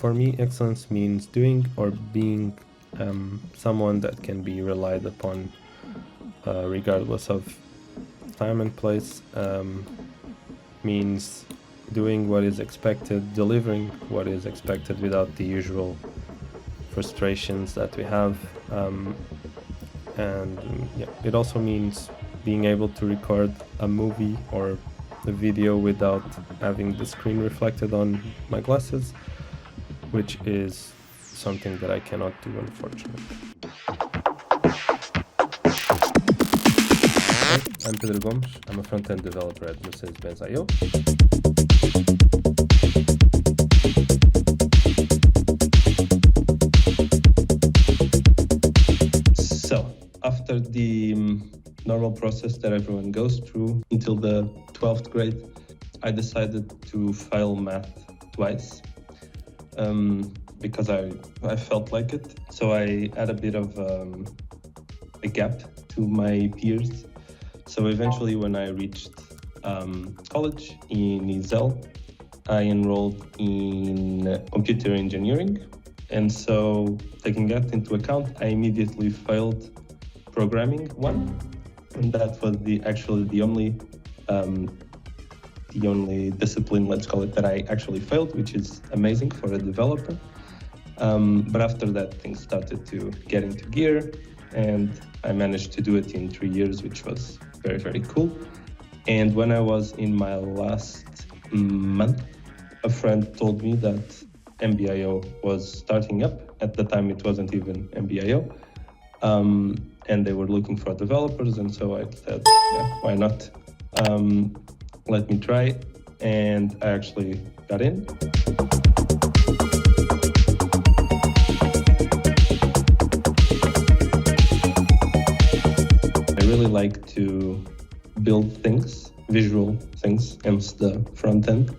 For me, excellence means doing or being someone that can be relied upon regardless of time and place. Means doing what is expected, delivering what is expected without the usual frustrations that we have. It also means being able to record a movie or a video without having the screen reflected on my glasses, which is something that I cannot do, unfortunately. Hi, I'm Pedro. I'm a front-end developer at Mercedes-Benz.io. So, after the normal process that everyone goes through until the 12th grade, I decided to fail math twice because I felt like it. So I had a bit of a gap to my peers. So eventually when I reached college in Israel, I enrolled in computer engineering. And so taking that into account, I immediately failed programming 1. And that was the only discipline, let's call it, that I actually failed, which is amazing for a developer. But after that, things started to get into gear, and I managed to do it in 3 years, which was very, very cool. And when I was in my last month, a friend told me that MB.io was starting up. At the time, it wasn't even MB.io. And they were looking for developers, and so I said, yeah, why not? Let me try, and I actually got in. I really like to build things, visual things, hence the front end.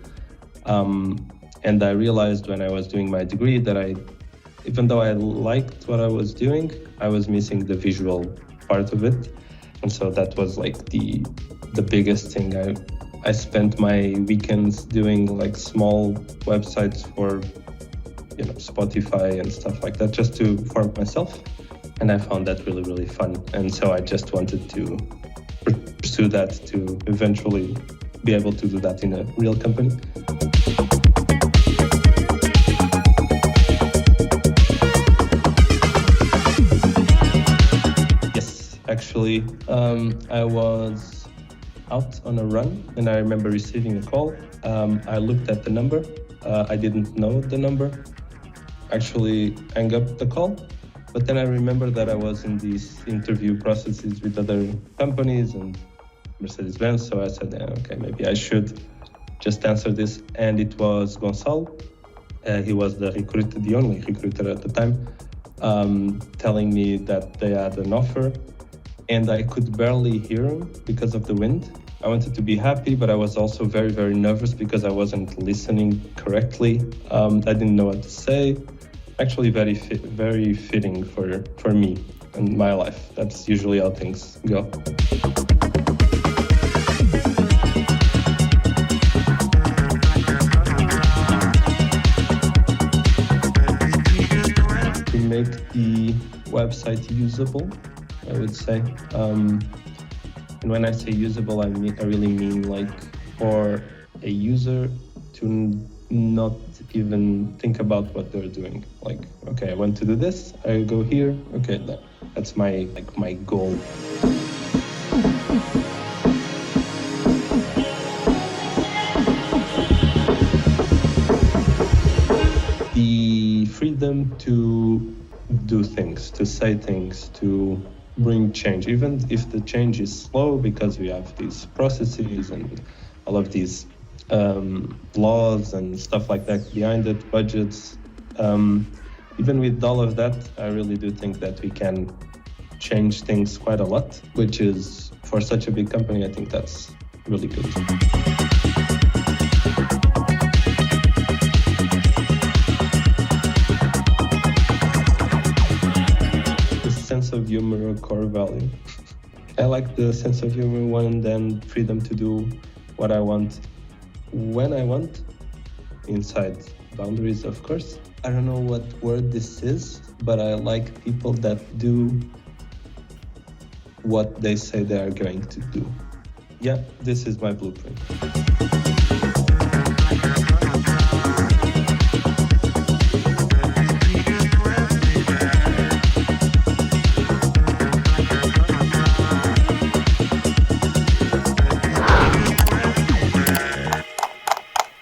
And I realized when I was doing my degree that even though I liked what I was doing, I was missing the visual part of it. And so that was like the biggest thing. I spent my weekends doing like small websites for Spotify and stuff like that, just to form myself. And I found that really, really fun. And so I just wanted to pursue that to eventually be able to do that in a real company. Actually, I was out on a run and I remember receiving a call. I looked at the number. I didn't know the number. Actually hung up the call. But then I remember that I was in these interview processes with other companies and Mercedes-Benz. So I said, yeah, okay, maybe I should just answer this. And it was Gonçalo. He was the only recruiter at the time, telling me that they had an offer. And I could barely hear him because of the wind. I wanted to be happy, but I was also very, very nervous because I wasn't listening correctly. I didn't know what to say. Actually, very fitting for me and my life. That's usually how things go. To make the website usable, I would say. And when I say usable, I really mean like for a user to not even think about what they're doing. Like, okay, I want to do this, I go here, okay, that's my goal. The freedom to do things, to say things, to bring change, even if the change is slow because we have these processes and all of these laws and stuff like that behind it, budgets. Even with all of that, I really do think that we can change things quite a lot, which is, for such a big company, I think that's really good. Of humor, a core value. I like the sense of humor one, and then freedom to do what I want when I want inside boundaries, of course. I don't know what word this is, but I like people that do what they say they are going to do. Yeah, this is my blueprint.